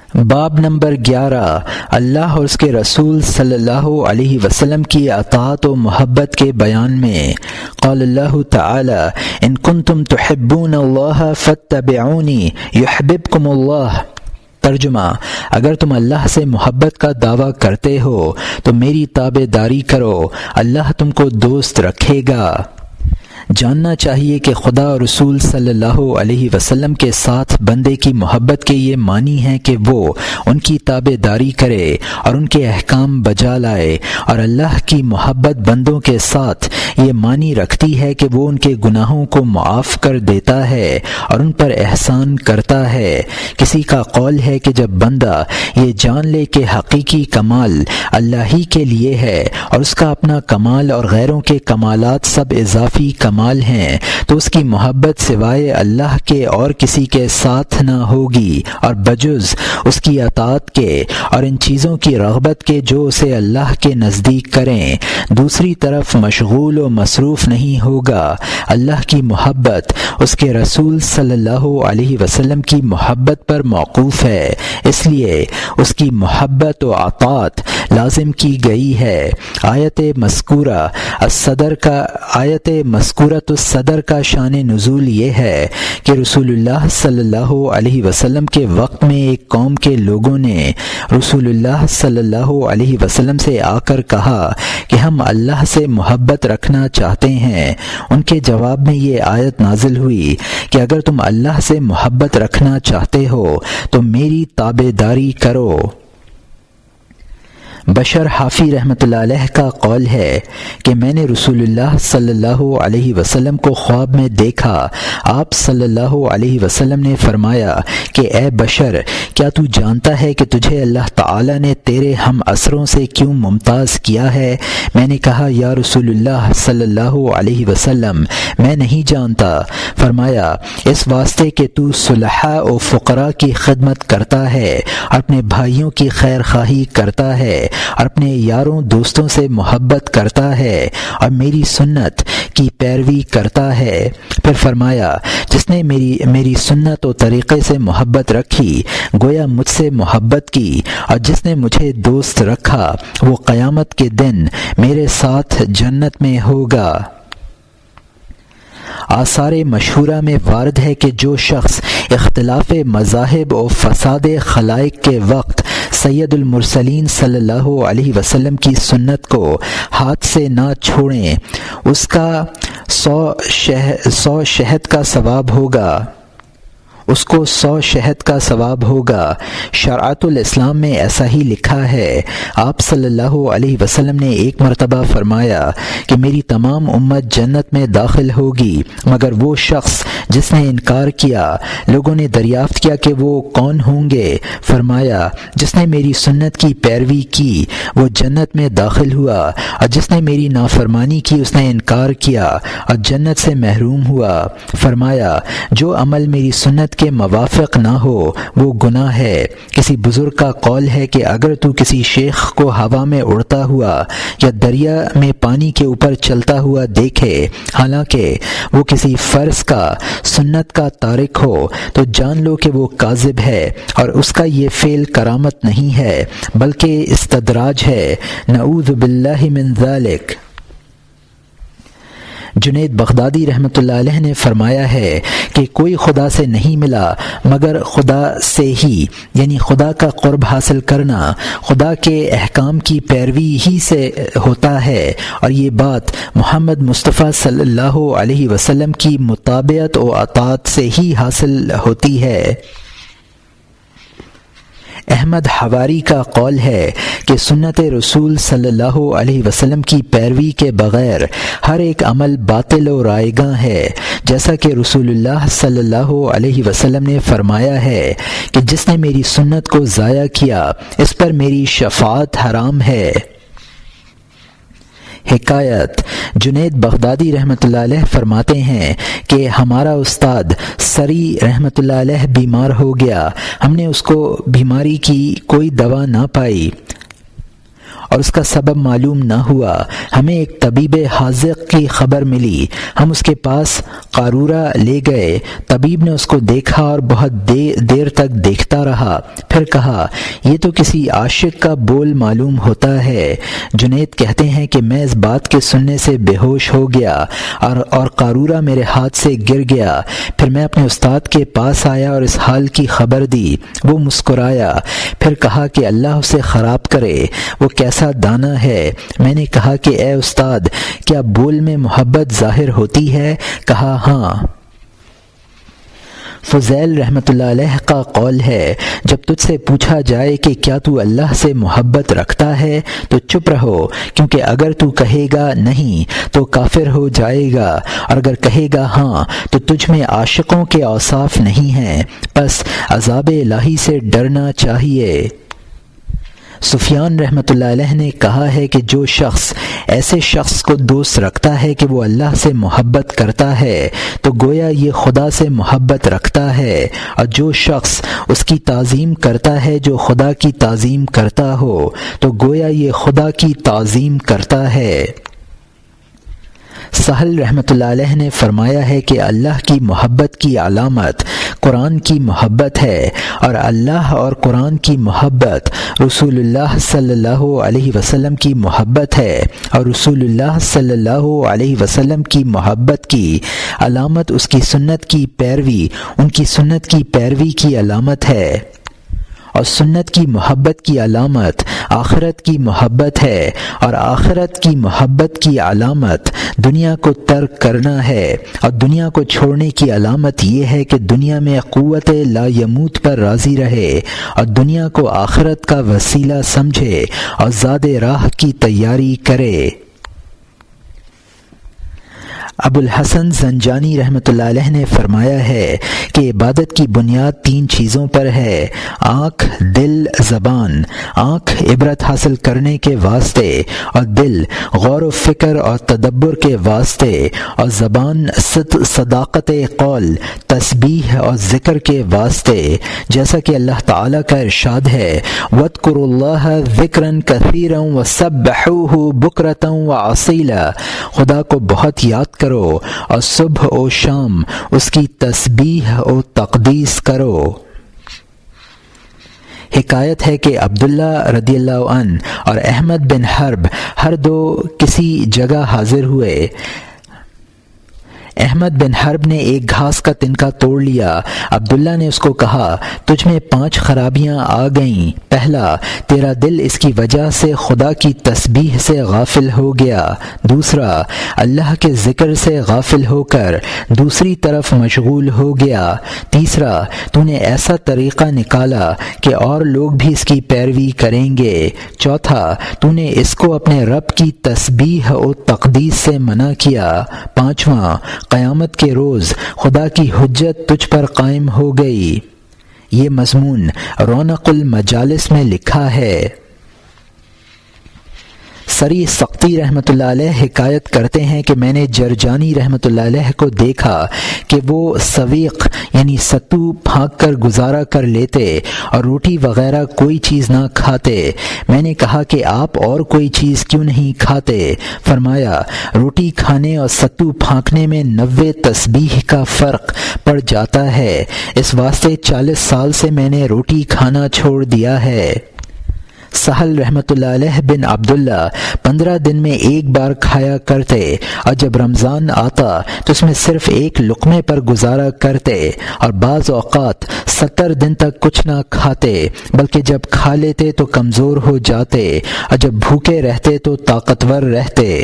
باب نمبر 11 اللہ اور اس کے رسول صلی اللہ علیہ وسلم کی اطاعت و محبت کے بیان میں۔ قال اللہ تعالی ان کنتم تحبون اللہ فاتبعونی یحببکم اللہ۔ ترجمہ: اگر تم اللہ سے محبت کا دعویٰ کرتے ہو تو میری تابع داری کرو، اللہ تم کو دوست رکھے گا۔ جاننا چاہیے کہ خدا اور رسول صلی اللہ علیہ وسلم کے ساتھ بندے کی محبت کے یہ معنی ہیں کہ وہ ان کی تابع داری کرے اور ان کے احکام بجا لائے، اور اللہ کی محبت بندوں کے ساتھ یہ معنی رکھتی ہے کہ وہ ان کے گناہوں کو معاف کر دیتا ہے اور ان پر احسان کرتا ہے۔ کسی کا قول ہے کہ جب بندہ یہ جان لے کہ حقیقی کمال اللہ ہی کے لیے ہے اور اس کا اپنا کمال اور غیروں کے کمالات سب اضافی کمال ہیں، تو اس کی محبت سوائے اللہ کے اور کسی کے ساتھ نہ ہوگی، اور بجز اس کی اطاعت کے اور ان چیزوں کی رغبت کے جو اسے اللہ کے نزدیک کریں دوسری طرف مشغول و مصروف نہیں ہوگا۔ اللہ کی محبت اس کے رسول صلی اللہ علیہ وسلم کی محبت پر موقوف ہے، اس لیے اس کی محبت و اطاعت لازم کی گئی ہے۔ آیت مذکورہ الصدر کا شان نزول یہ ہے کہ رسول اللہ صلی اللہ علیہ وسلم کے وقت میں ایک قوم کے لوگوں نے رسول اللہ صلی اللہ علیہ وسلم سے آ کر کہا کہ ہم اللہ سے محبت رکھنا چاہتے ہیں۔ ان کے جواب میں یہ آیت نازل ہوئی کہ اگر تم اللہ سے محبت رکھنا چاہتے ہو تو میری تابع داری کرو۔ بشر حافی رحمۃ اللہ علیہ کا قول ہے کہ میں نے رسول اللہ صلی اللہ علیہ وسلم کو خواب میں دیکھا۔ آپ صلی اللہ علیہ وسلم نے فرمایا کہ اے بشر، کیا تو جانتا ہے کہ تجھے اللہ تعالی نے تیرے ہم عصروں سے کیوں ممتاز کیا ہے؟ میں نے کہا یا رسول اللہ صلی اللہ علیہ وسلم، میں نہیں جانتا۔ فرمایا اس واسطے کہ تو صلحاء و فقراء کی خدمت کرتا ہے، اپنے بھائیوں کی خیر خواہی کرتا ہے اور اپنے یاروں دوستوں سے محبت کرتا ہے اور میری سنت کی پیروی کرتا ہے۔ پھر فرمایا جس نے میری سنت و طریقے سے محبت رکھی گویا مجھ سے محبت کی، اور جس نے مجھے دوست رکھا وہ قیامت کے دن میرے ساتھ جنت میں ہوگا۔ آثار مشہورہ میں وارد ہے کہ جو شخص اختلاف مذاہب و فساد خلائق کے وقت سید المرسلین صلی اللہ علیہ وسلم کی سنت کو ہاتھ سے نہ چھوڑیں اس کا 100 شہد کا ثواب ہوگا، اس کو 100 شہد کا ثواب ہوگا۔ شرعۃ الاسلام میں ایسا ہی لکھا ہے۔ آپ صلی اللہ علیہ وسلم نے ایک مرتبہ فرمایا کہ میری تمام امت جنت میں داخل ہوگی مگر وہ شخص جس نے انکار کیا۔ لوگوں نے دریافت کیا کہ وہ کون ہوں گے؟ فرمایا جس نے میری سنت کی پیروی کی وہ جنت میں داخل ہوا، اور جس نے میری نافرمانی کی اس نے انکار کیا اور جنت سے محروم ہوا۔ فرمایا جو عمل میری سنت کے موافق نہ ہو وہ گناہ ہے۔ کسی بزرگ کا قول ہے کہ اگر تو کسی شیخ کو ہوا میں اڑتا ہوا یا دریا میں پانی کے اوپر چلتا ہوا دیکھے حالانکہ وہ کسی فرض کا سنت کا تارک ہو تو جان لو کہ وہ کاذب ہے اور اس کا یہ فعل کرامت نہیں ہے بلکہ استدراج ہے، نعوذ باللہ من ذالک۔ جنید بغدادی رحمۃ اللہ علیہ نے فرمایا ہے کہ کوئی خدا سے نہیں ملا مگر خدا سے ہی، یعنی خدا کا قرب حاصل کرنا خدا کے احکام کی پیروی ہی سے ہوتا ہے، اور یہ بات محمد مصطفیٰ صلی اللہ علیہ وسلم کی مطابعت و اطاعت سے ہی حاصل ہوتی ہے۔ احمد حواری کا قول ہے کہ سنت رسول صلی اللہ علیہ وسلم کی پیروی کے بغیر ہر ایک عمل باطل و رائیگاں ہے، جیسا کہ رسول اللہ صلی اللہ علیہ وسلم نے فرمایا ہے کہ جس نے میری سنت کو ضائع کیا اس پر میری شفاعت حرام ہے۔ حکایت: جنید بغدادی رحمۃ اللہ علیہ فرماتے ہیں کہ ہمارا استاد سری رحمۃ اللہ علیہ بیمار ہو گیا، ہم نے اس کو بیماری کی کوئی دوا نہ پائی اور اس کا سبب معلوم نہ ہوا۔ ہمیں ایک طبیب حاذق کی خبر ملی، ہم اس کے پاس قارورہ لے گئے۔ طبیب نے اس کو دیکھا اور بہت دیر تک دیکھتا رہا، پھر کہا یہ تو کسی عاشق کا بول معلوم ہوتا ہے۔ جنید کہتے ہیں کہ میں اس بات کے سننے سے بے ہوش ہو گیا اور قارورہ میرے ہاتھ سے گر گیا۔ پھر میں اپنے استاد کے پاس آیا اور اس حال کی خبر دی۔ وہ مسکرایا، پھر کہا کہ اللہ اسے خراب کرے، وہ کیسا دانا ہے۔ میں نے کہا کہ اے استاد، کیا بول میں محبت ظاہر ہوتی ہے؟ کہا ہاں۔ فضیل رحمۃ اللہ علیہ کا قول ہے، جب تجھ سے پوچھا جائے کہ کیا تو اللہ سے محبت رکھتا ہے تو چپ رہو، کیونکہ اگر تو کہے گا نہیں تو کافر ہو جائے گا، اور اگر کہے گا ہاں تو تجھ میں عاشقوں کے اوصاف نہیں ہیں، بس عذاب الہی سے ڈرنا چاہیے۔ سفیان رحمۃ اللہ علیہ نے کہا ہے کہ جو شخص ایسے شخص کو دوست رکھتا ہے کہ وہ اللہ سے محبت کرتا ہے تو گویا یہ خدا سے محبت رکھتا ہے، اور جو شخص اس کی تعظیم کرتا ہے جو خدا کی تعظیم کرتا ہو تو گویا یہ خدا کی تعظیم کرتا ہے۔ سہل رحمۃ اللہ علیہ نے فرمایا ہے کہ اللہ کی محبت کی علامت قرآن کی محبت ہے، اور اللہ اور قرآن کی محبت رسول اللہ صلی اللہ علیہ وسلم کی محبت ہے، اور رسول اللہ صلی اللہ علیہ وسلم کی محبت کی علامت اس کی سنت کی پیروی، ان کی سنت کی پیروی کی علامت ہے، اور سنت کی محبت کی علامت آخرت کی محبت ہے، اور آخرت کی محبت کی علامت دنیا کو ترک کرنا ہے، اور دنیا کو چھوڑنے کی علامت یہ ہے کہ دنیا میں قوت لا یموت پر راضی رہے، اور دنیا کو آخرت کا وسیلہ سمجھے اور زاد راہ کی تیاری کرے۔ ابو الحسن زنجانی رحمۃ اللہ علیہ نے فرمایا ہے کہ عبادت کی بنیاد 3 چیزوں پر ہے: آنکھ، دل، زبان۔ آنکھ عبرت حاصل کرنے کے واسطے، اور دل غور و فکر اور تدبر کے واسطے، اور زبان صداقت قول، تسبیح اور ذکر کے واسطے، جیسا کہ اللہ تعالیٰ کا ارشاد ہے وَاذْكُرُوا اللَّهَ ذِكْرًا كَثِيرًا وَسَبِّحُوهُ بُكْرَةً وَأَصِيلًا۔ خدا کو بہت یاد کرو اور صبح و شام اس کی تسبیح و تقدیس کرو۔ حکایت ہے کہ عبداللہ رضی اللہ عنہ اور احمد بن حرب ہر دو کسی جگہ حاضر ہوئے۔ احمد بن حرب نے ایک گھاس کا تنکا توڑ لیا۔ عبداللہ نے اس کو کہا تجھ میں 5 خرابیاں آ گئیں۔ پہلا، تیرا دل اس کی وجہ سے خدا کی تسبیح سے غافل ہو گیا۔ دوسرا، اللہ کے ذکر سے غافل ہو کر دوسری طرف مشغول ہو گیا۔ تیسرا، تو نے ایسا طریقہ نکالا کہ اور لوگ بھی اس کی پیروی کریں گے۔ چوتھا، تو نے اس کو اپنے رب کی تسبیح و تقدیس سے منع کیا۔ پانچواں، قیامت کے روز خدا کی حجت تجھ پر قائم ہو گئی۔ یہ مضمون رونق المجالس میں لکھا ہے۔ سری سقطی رحمۃ اللہ علیہ حکایت کرتے ہیں کہ میں نے جرجانی رحمۃ اللہ علیہ کو دیکھا کہ وہ سویق یعنی ستو پھانک کر گزارا کر لیتے اور روٹی وغیرہ کوئی چیز نہ کھاتے۔ میں نے کہا کہ آپ اور کوئی چیز کیوں نہیں کھاتے؟ فرمایا روٹی کھانے اور ستو پھانکنے میں 90 تسبیح کا فرق پڑ جاتا ہے، اس واسطے 40 سال سے میں نے روٹی کھانا چھوڑ دیا ہے۔ سہل رحمۃ اللہ علیہ بن عبداللہ 15 دن میں ایک بار کھایا کرتے، اور جب رمضان آتا تو اس میں صرف ایک لقمے پر گزارا کرتے، اور بعض اوقات 70 دن تک کچھ نہ کھاتے، بلکہ جب کھا لیتے تو کمزور ہو جاتے اور جب بھوکے رہتے تو طاقتور رہتے۔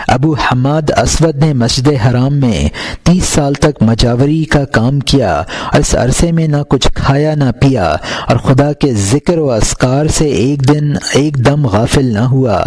ابو حماد اسود نے مسجد حرام میں 30 سال تک مجاوری کا کام کیا، اور اس عرصے میں نہ کچھ کھایا نہ پیا، اور خدا کے ذکر و اذکار سے ایک دم غافل نہ ہوا۔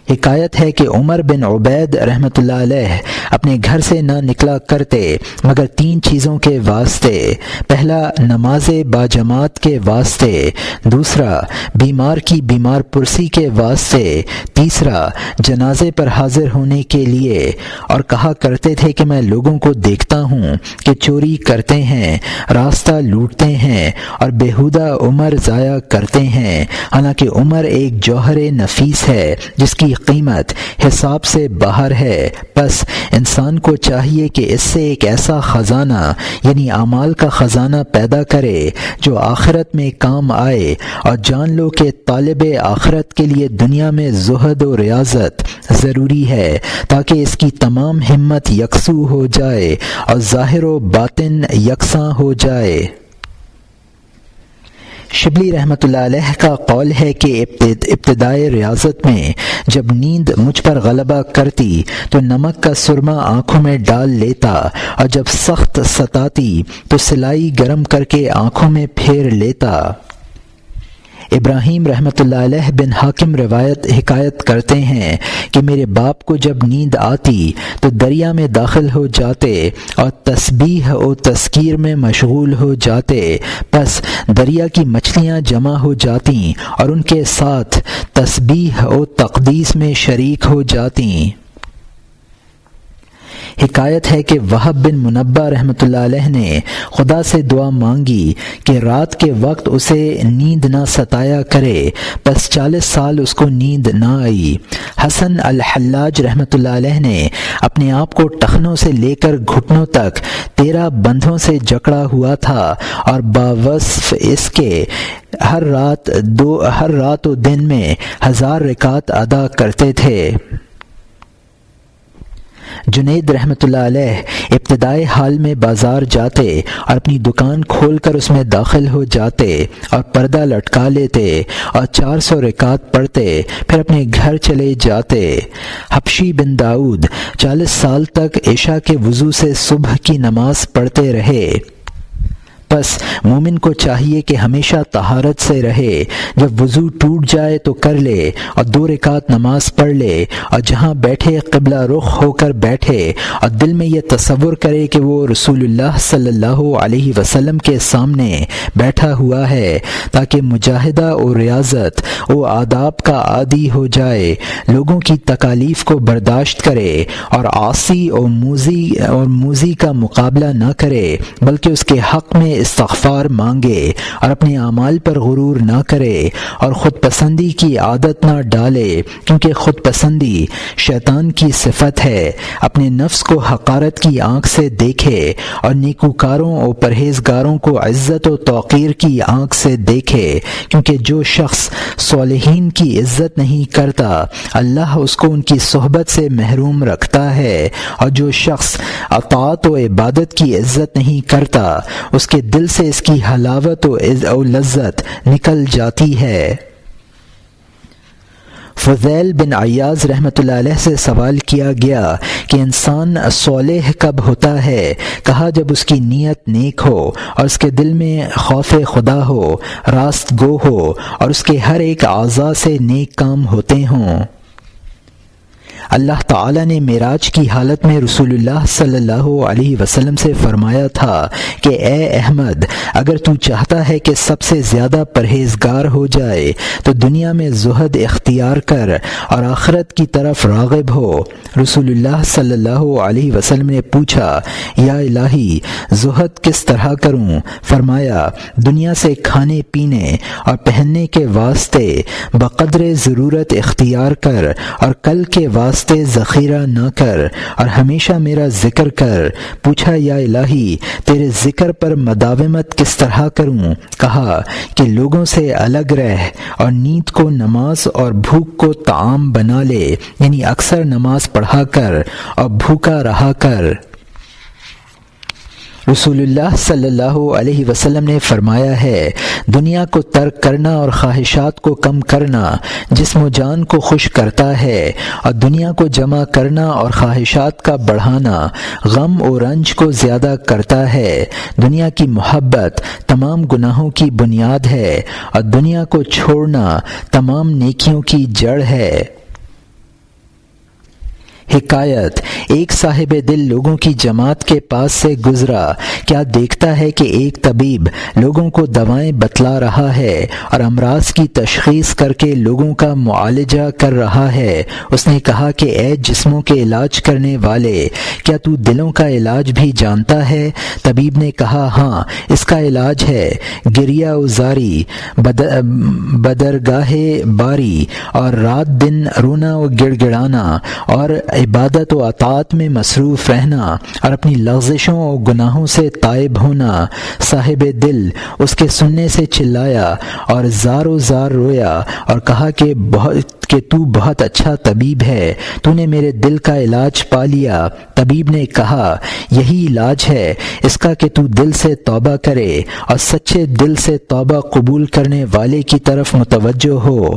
حکایت ہے کہ عمر بن عبید رحمۃ اللہ علیہ اپنے گھر سے نہ نکلا کرتے مگر 3 چیزوں کے واسطے: پہلا نماز باجماعت کے واسطے، دوسرا بیمار کی بیمار پرسی کے واسطے، تیسرا جنازے پر حاضر ہونے کے لیے، اور کہا کرتے تھے کہ میں لوگوں کو دیکھتا ہوں کہ چوری کرتے ہیں، راستہ لوٹتے ہیں اور بیہودہ عمر ضائع کرتے ہیں، حالانکہ عمر ایک جوہر نفیس ہے جس کی قیمت حساب سے باہر ہے۔ بس انسان کو چاہیے کہ اس سے ایک ایسا خزانہ یعنی اعمال کا خزانہ پیدا کرے جو آخرت میں کام آئے، اور جان لو کہ طالب آخرت کے لیے دنیا میں زہد و ریاضت ضروری ہے تاکہ اس کی تمام ہمت یکسو ہو جائے اور ظاہر و باطن یکساں ہو جائے۔ شبلی رحمۃ اللہ علیہ کا قول ہے کہ ابتدائے ریاضت میں جب نیند مجھ پر غلبہ کرتی تو نمک کا سرما آنکھوں میں ڈال لیتا، اور جب سخت ستاتی تو سلائی گرم کر کے آنکھوں میں پھیر لیتا۔ ابراہیم رحمۃ اللہ علیہ بن حاکم حکایت کرتے ہیں کہ میرے باپ کو جب نیند آتی تو دریا میں داخل ہو جاتے اور تسبیح و تذکیر میں مشغول ہو جاتے، پس دریا کی مچھلیاں جمع ہو جاتیں اور ان کے ساتھ تسبیح و تقدیس میں شریک ہو جاتیں۔ حکایت ہے کہ وہب بن منبہ رحمۃ اللہ علیہ نے خدا سے دعا مانگی کہ رات کے وقت اسے نیند نہ ستایا کرے، بس 40 سال اس کو نیند نہ آئی۔ حسن الحلاج رحمۃ اللہ علیہ نے اپنے آپ کو ٹخنوں سے لے کر گھٹنوں تک 13 بندھوں سے جکڑا ہوا تھا، اور باوصف اس کے ہر رات و دن میں 1000 رکعت ادا کرتے تھے۔ جنید رحمۃ اللہ علیہ ابتدائی حال میں بازار جاتے اور اپنی دکان کھول کر اس میں داخل ہو جاتے اور پردہ لٹکا لیتے اور 400 رکعت پڑھتے، پھر اپنے گھر چلے جاتے۔ حبشی بن داؤد 40 سال تک عشاء کے وضو سے صبح کی نماز پڑھتے رہے۔ بس مومن کو چاہیے کہ ہمیشہ طہارت سے رہے، جب وضو ٹوٹ جائے تو کر لے اور 2 رکعت نماز پڑھ لے، اور جہاں بیٹھے قبلہ رخ ہو کر بیٹھے اور دل میں یہ تصور کرے کہ وہ رسول اللہ صلی اللہ علیہ وسلم کے سامنے بیٹھا ہوا ہے، تاکہ مجاہدہ اور ریاضت و آداب کا عادی ہو جائے، لوگوں کی تکالیف کو برداشت کرے اور عاصی اور موذی کا مقابلہ نہ کرے، بلکہ اس کے حق میں استغفار مانگے اور اپنے اعمال پر غرور نہ کرے اور خود پسندی کی عادت نہ ڈالے، کیونکہ خود پسندی شیطان کی صفت ہے۔ اپنے نفس کو حقارت کی آنکھ سے دیکھے اور نیکوکاروں اور پرہیزگاروں کو عزت و توقیر کی آنکھ سے دیکھے، کیونکہ جو شخص صالحین کی عزت نہیں کرتا اللہ اس کو ان کی صحبت سے محروم رکھتا ہے، اور جو شخص اطاعت و عبادت کی عزت نہیں کرتا اس کے دل سے اس کی حلاوت و لذت نکل جاتی ہے۔ فضیل بن عیاض رحمۃ اللہ علیہ سے سوال کیا گیا کہ انسان صالح کب ہوتا ہے؟ کہا جب اس کی نیت نیک ہو اور اس کے دل میں خوف خدا ہو، راست گو ہو اور اس کے ہر ایک اعضاء سے نیک کام ہوتے ہوں۔ اللہ تعالیٰ نے معراج کی حالت میں رسول اللہ صلی اللہ علیہ وسلم سے فرمایا تھا کہ اے احمد، اگر تو چاہتا ہے کہ سب سے زیادہ پرہیزگار ہو جائے تو دنیا میں زہد اختیار کر اور آخرت کی طرف راغب ہو۔ رسول اللہ صلی اللہ علیہ وسلم نے پوچھا، یا الہی زہد کس طرح کروں؟ فرمایا، دنیا سے کھانے پینے اور پہننے کے واسطے بقدر ضرورت اختیار کر، اور کل کے واسطے ذخیرہ نہ کر، اور ہمیشہ میرا ذکر کر۔ پوچھا، یا الہی تیرے ذکر پر مداومت کس طرح کروں؟ کہا کہ لوگوں سے الگ رہ اور نیند کو نماز اور بھوک کو طعام بنا لے، یعنی اکثر نماز پڑھا کر اور بھوکا رہا کر۔ رسول اللہ صلی اللہ علیہ وسلم نے فرمایا ہے، دنیا کو ترک کرنا اور خواہشات کو کم کرنا جسم و جان کو خوش کرتا ہے، اور دنیا کو جمع کرنا اور خواہشات کا بڑھانا غم و رنج کو زیادہ کرتا ہے۔ دنیا کی محبت تمام گناہوں کی بنیاد ہے، اور دنیا کو چھوڑنا تمام نیکیوں کی جڑ ہے۔ حکایت: ایک صاحب دل لوگوں کی جماعت کے پاس سے گزرا۔ کیا دیکھتا ہے کہ ایک طبیب لوگوں کو دوائیں بتلا رہا ہے اور امراض کی تشخیص کر کے لوگوں کا معالجہ کر رہا ہے۔ اس نے کہا کہ اے جسموں کے علاج کرنے والے، کیا تو دلوں کا علاج بھی جانتا ہے؟ طبیب نے کہا ہاں، اس کا علاج ہے گریہ وزاری، بدرگاہ باری، اور رات دن رونا و گڑ گڑانا، اور عبادت و اطاعت میں مصروف رہنا، اور اپنی لغزشوں و گناہوں سے تائب ہونا۔ صاحب دل اس کے سننے سے چلایا اور زار و زار رویا اور کہا کہ تو بہت اچھا طبیب ہے، تو نے میرے دل کا علاج پا لیا۔ طبیب نے کہا یہی علاج ہے اس کا کہ تو دل سے توبہ کرے اور سچے دل سے توبہ قبول کرنے والے کی طرف متوجہ ہو۔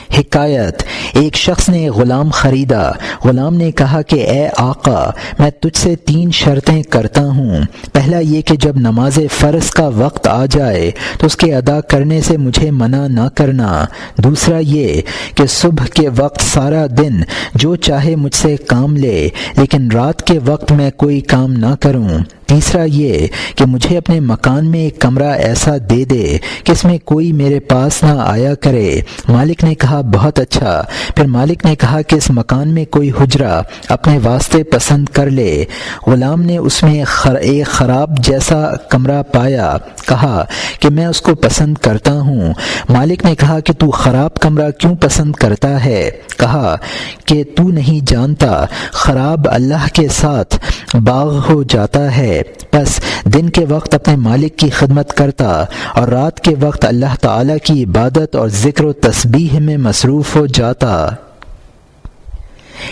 حکایت: ایک شخص نے غلام خریدا۔ غلام نے کہا کہ اے آقا، میں تجھ سے 3 شرطیں کرتا ہوں۔ پہلا یہ کہ جب نماز فرض کا وقت آ جائے تو اس کے ادا کرنے سے مجھے منع نہ کرنا۔ دوسرا یہ کہ صبح کے وقت سارا دن جو چاہے مجھ سے کام لے، لیکن رات کے وقت میں کوئی کام نہ کروں۔ تیسرا یہ کہ مجھے اپنے مکان میں ایک کمرہ ایسا دے دے کہ اس میں کوئی میرے پاس نہ آیا کرے۔ مالک نے کہا بہت اچھا۔ پھر مالک نے کہا کہ اس مکان میں کوئی حجرہ اپنے واسطے پسند کر لے۔ غلام نے اس میں ایک خراب جیسا کمرہ پایا، کہا کہ میں اس کو پسند کرتا ہوں۔ مالک نے کہا کہ تو خراب کمرہ کیوں پسند کرتا ہے؟ کہا کہ تو نہیں جانتا، خراب اللہ کے ساتھ باغ ہو جاتا ہے۔ بس دن کے وقت اپنے مالک کی خدمت کرتا اور رات کے وقت اللہ تعالی کی عبادت اور ذکر و تسبیح میں مصروف ہو جاتا۔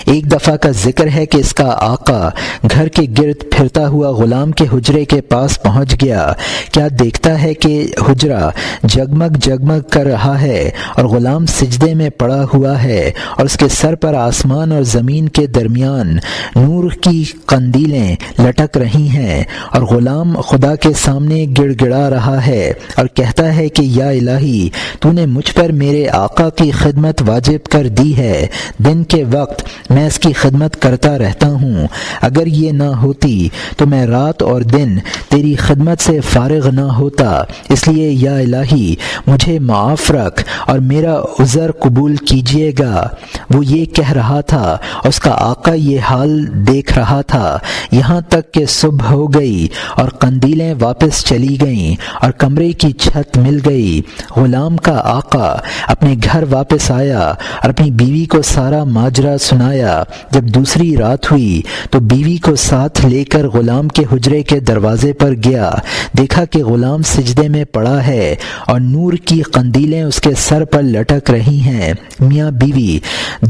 ایک دفعہ کا ذکر ہے کہ اس کا آقا گھر کے گرد پھرتا ہوا غلام کے حجرے کے پاس پہنچ گیا۔ کیا دیکھتا ہے کہ حجرہ جگمگ جگمگ کر رہا ہے اور غلام سجدے میں پڑا ہوا ہے اور اس کے سر پر آسمان اور زمین کے درمیان نور کی قندیلیں لٹک رہی ہیں، اور غلام خدا کے سامنے گڑ گڑا رہا ہے اور کہتا ہے کہ یا الہی، تو نے مجھ پر میرے آقا کی خدمت واجب کر دی ہے۔ دن کے وقت میں اس کی خدمت کرتا رہتا ہوں، اگر یہ نہ ہوتی تو میں رات اور دن تیری خدمت سے فارغ نہ ہوتا، اس لیے یا الہی مجھے معاف رکھ اور میرا عذر قبول کیجیے گا۔ وہ یہ کہہ رہا تھا اور اس کا آقا یہ حال دیکھ رہا تھا، یہاں تک کہ صبح ہو گئی اور قندیلیں واپس چلی گئیں اور کمرے کی چھت مل گئی۔ غلام کا آقا اپنے گھر واپس آیا اور اپنی بیوی کو سارا ماجرا سنایا۔ جب دوسری رات ہوئی تو بیوی کو ساتھ لے کر غلام کے حجرے کے دروازے پر گیا، دیکھا کہ غلام سجدے میں پڑا ہے اور نور کی قندیلیں اس کے سر پر لٹک رہی ہیں۔ میاں بیوی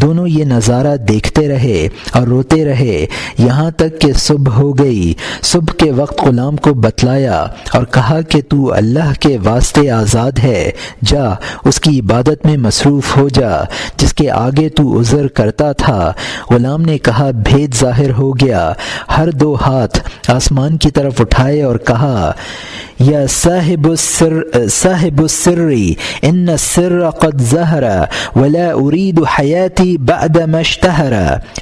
دونوں یہ نظارہ دیکھتے رہے اور روتے رہے یہاں تک کہ صبح ہو گئی۔ صبح کے وقت غلام کو بتلایا اور کہا کہ تو اللہ کے واسطے آزاد ہے، جا اس کی عبادت میں مصروف ہو جا جس کے آگے تو عذر کرتا تھا۔ غلام نے کہا بھید ظاہر ہو گیا، ہر 2 ہاتھ آسمان کی طرف اٹھائے اور کہا یا صاحب السر ان السر قد ظہر ولا ارید حیاتی بعد ما اشتہر۔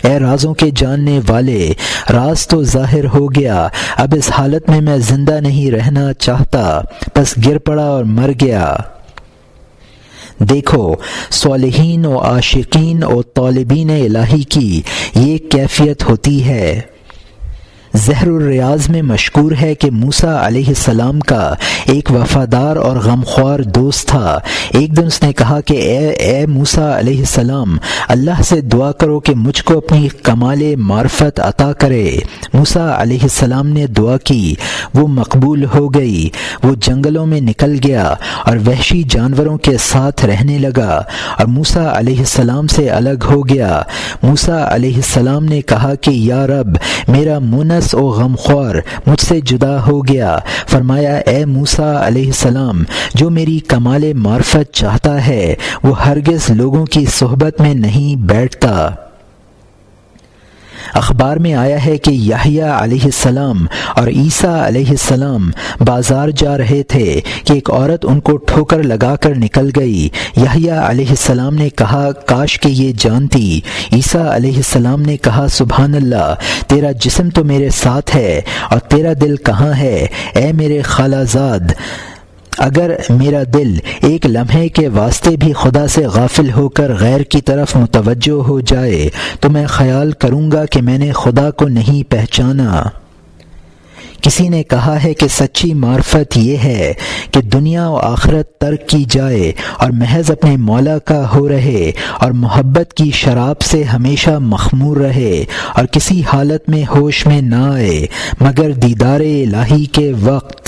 اے رازوں کے جاننے والے، راز تو ظاہر ہو گیا، اب اس حالت میں میں زندہ نہیں رہنا چاہتا، بس گر پڑا اور مر گیا۔ دیکھو صالحین و عاشقین و طالبین الہی کی یہ کیفیت ہوتی ہے۔ زہر الریاض میں مشکور ہے کہ موسیٰ علیہ السلام کا ایک وفادار اور غمخوار دوست تھا۔ ایک دن اس نے کہا کہ اے موسیٰ علیہ السلام، اللہ سے دعا کرو کہ مجھ کو اپنی کمال معرفت عطا کرے۔ موسیٰ علیہ السلام نے دعا کی، وہ مقبول ہو گئی۔ وہ جنگلوں میں نکل گیا اور وحشی جانوروں کے ساتھ رہنے لگا اور موسیٰ علیہ السلام سے الگ ہو گیا۔ موسیٰ علیہ السلام نے کہا کہ یا رب، میرا مونس او غمخوار مجھ سے جدا ہو گیا۔ فرمایا اے موسیٰ علیہ السلام، جو میری کمال معرفت چاہتا ہے وہ ہرگز لوگوں کی صحبت میں نہیں بیٹھتا۔ اخبار میں آیا ہے کہ یحییٰ علیہ السلام اور عیسیٰ علیہ السلام بازار جا رہے تھے کہ ایک عورت ان کو ٹھوکر لگا کر نکل گئی۔ یحییٰ علیہ السلام نے کہا کاش کہ یہ جانتی۔ عیسیٰ علیہ السلام نے کہا سبحان اللہ، تیرا جسم تو میرے ساتھ ہے اور تیرا دل کہاں ہے؟ اے میرے خالہ زاد، اگر میرا دل ایک لمحے کے واسطے بھی خدا سے غافل ہو کر غیر کی طرف متوجہ ہو جائے تو میں خیال کروں گا کہ میں نے خدا کو نہیں پہچانا۔ کسی نے کہا ہے کہ سچی معرفت یہ ہے کہ دنیا و آخرت ترک کی جائے اور محض اپنے مولا کا ہو رہے اور محبت کی شراب سے ہمیشہ مخمور رہے اور کسی حالت میں ہوش میں نہ آئے مگر دیدار الہی کے وقت